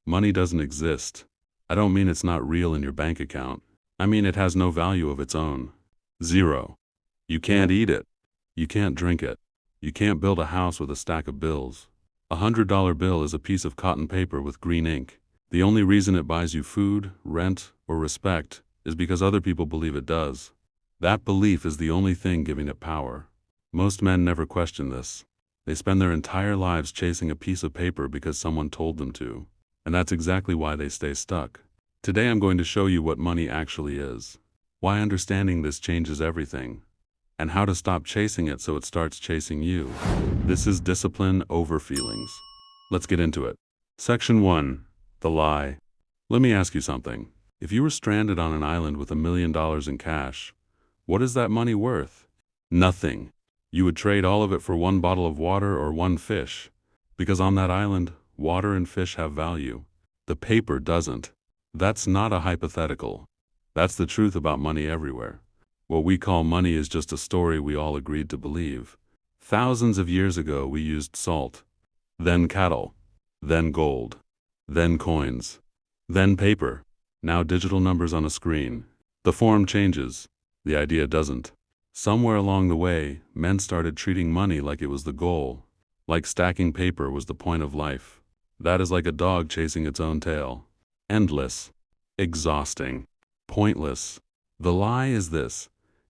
Money doesn't exist. I don't mean it's not real in your bank account. I mean it has no value of its own. Zero. You can't eat it. You can't drink it. You can't build a house with a stack of bills. $100 bill is a piece of cotton paper with green ink. The only reason it buys you food, rent, or respect is because other people believe it does. That belief is the only thing giving it power. Most men never question this. They spend their entire lives chasing a piece of paper because someone told them to. And that's exactly why they stay stuck. Today I'm going to show you what money actually is, why understanding this changes everything, and how to stop chasing it so it starts chasing you. This is discipline over feelings. Let's get into it. Section 1. The lie. Let me ask you something. If you were stranded on an island with $1 million in cash, what is that money worth? Nothing. You would trade all of it for one bottle of water or one fish, because on that island, water and fish have value. The paper doesn't. That's not a hypothetical. That's the truth about money everywhere. What we call money is just a story we all agreed to believe. Thousands of years ago we used salt, then cattle, then gold, then coins, then paper, now digital numbers on a screen. The form changes, the idea doesn't. Somewhere along the way, men started treating money like it was the goal, like stacking paper was the point of life. That is like a dog chasing its own tail. Endless, exhausting, pointless. The lie is this: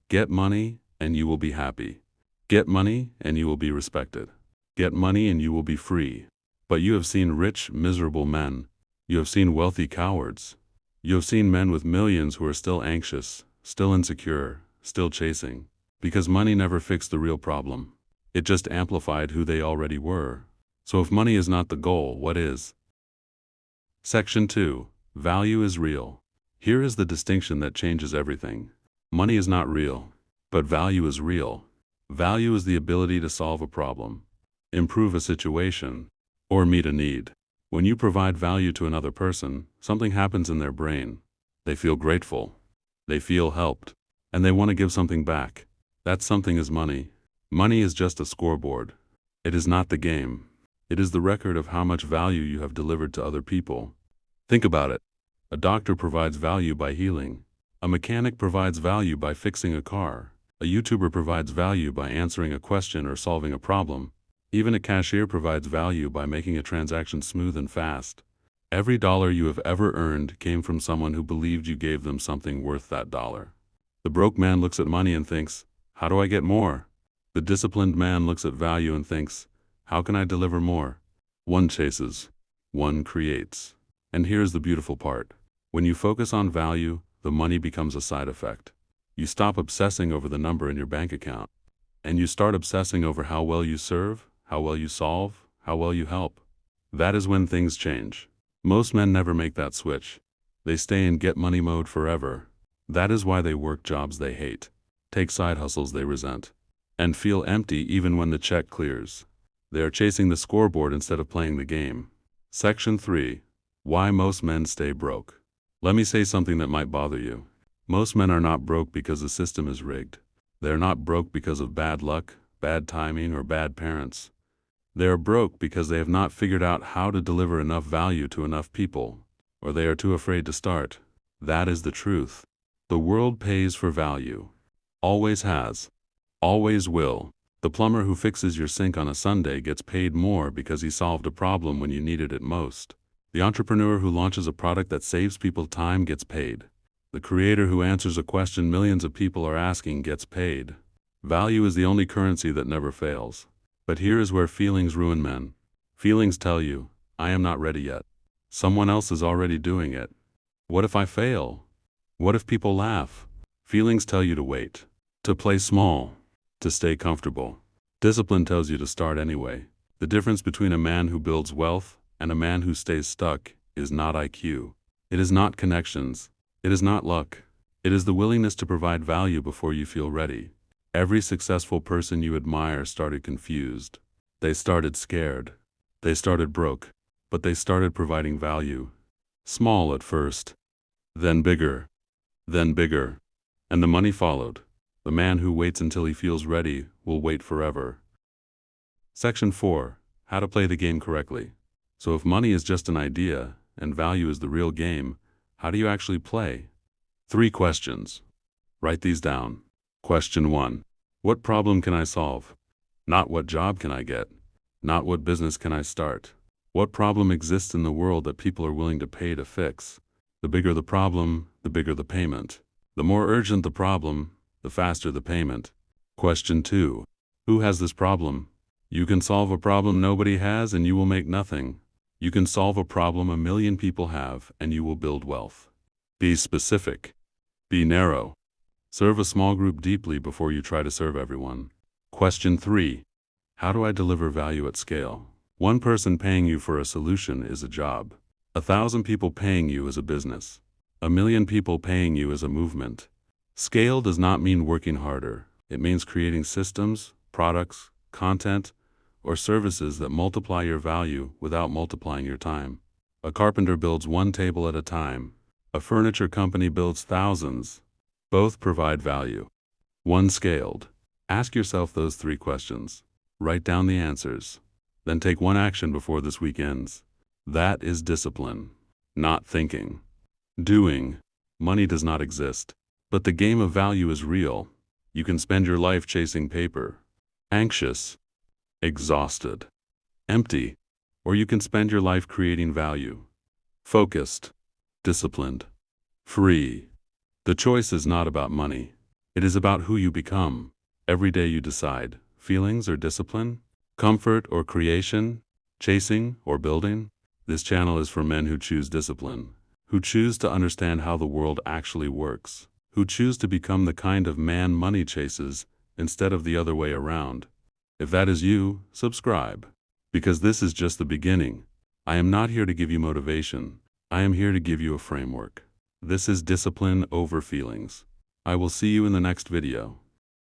get money and you will be happy. Get money and you will be respected. Get money and you will be free. But you have seen rich, miserable men. You have seen wealthy cowards. You have seen men with millions who are still anxious, still insecure, still chasing. Because money never fixed the real problem. It just amplified who they already were. So if money is not the goal, what is? Section 2. Value is real. Here is the distinction that changes everything. Money is not real, but value is real. Value is the ability to solve a problem, improve a situation, or meet a need. When you provide value to another person, something happens in their brain. They feel grateful. They feel helped. And they want to give something back. That something is money. Money is just a scoreboard. It is not the game. It is the record of how much value you have delivered to other people. Think about it. A doctor provides value by healing. A mechanic provides value by fixing a car. A YouTuber provides value by answering a question or solving a problem. Even a cashier provides value by making a transaction smooth and fast. Every dollar you have ever earned came from someone who believed you gave them something worth that dollar. The broke man looks at money and thinks, how do I get more? The disciplined man looks at value and thinks, how can I deliver more? One chases, one creates. And here's the beautiful part. When you focus on value, the money becomes a side effect. You stop obsessing over the number in your bank account, and you start obsessing over how well you serve, how well you solve, how well you help. That is when things change. Most men never make that switch. They stay in get money mode forever. That is why they work jobs they hate, take side hustles they resent, and feel empty even when the check clears. They are chasing the scoreboard instead of playing the game. Section 3. Why most men stay broke. Let me say something that might bother you. Most men are not broke because the system is rigged. They are not broke because of bad luck, bad timing, or bad parents. They are broke because they have not figured out how to deliver enough value to enough people, or they are too afraid to start. That is the truth. The world pays for value. Always has. Always will. The plumber who fixes your sink on a Sunday gets paid more because he solved a problem when you needed it most. The entrepreneur who launches a product that saves people time gets paid. The creator who answers a question millions of people are asking gets paid. Value is the only currency that never fails. But here is where feelings ruin men. Feelings tell you, I am not ready yet. Someone else is already doing it. What if I fail? What if people laugh? Feelings tell you to wait, to play small, to stay comfortable. Discipline tells you to start anyway. The difference between a man who builds wealth and a man who stays stuck is not IQ. It is not connections. It is not luck. It is the willingness to provide value before you feel ready. Every successful person you admire started confused. They started scared. They started broke. But they started providing value. Small at first. Then bigger. Then bigger. And the money followed. The man who waits until he feels ready will wait forever. Section 4. How to play the game correctly. So if money is just an idea, and value is the real game, how do you actually play? 3 questions. Write these down. Question 1. What problem can I solve? Not what job can I get? Not what business can I start? What problem exists in the world that people are willing to pay to fix? The bigger the problem, the bigger the payment. The more urgent the problem, the faster the payment. Question 2. Who has this problem? You can solve a problem nobody has and you will make nothing. You can solve a problem a million people have and you will build wealth. Be specific. Be narrow. Serve a small group deeply before you try to serve everyone. Question 3. How do I deliver value at scale? One person paying you for a solution is a job. 1,000 people paying you is a business. 1,000,000 people paying you is a movement. Scale does not mean working harder. It means creating systems, products, content, or services that multiply your value without multiplying your time. A carpenter builds one table at a time. A furniture company builds thousands. Both provide value. One scaled. Ask yourself those 3 questions. Write down the answers. Then take one action before this week ends. That is discipline. Not thinking. Doing. Money does not exist. But the game of value is real. You can spend your life chasing paper. Anxious. Exhausted. Empty. Or you can spend your life creating value. Focused. Disciplined. Free. The choice is not about money. It is about who you become. Every day you decide, feelings or discipline, comfort or creation, chasing or building. This channel is for men who choose discipline, who choose to understand how the world actually works, who choose to become the kind of man money chases instead of the other way around. If that is you, subscribe. Because this is just the beginning. I am not here to give you motivation. I am here to give you a framework. This is discipline over feelings. I will see you in the next video.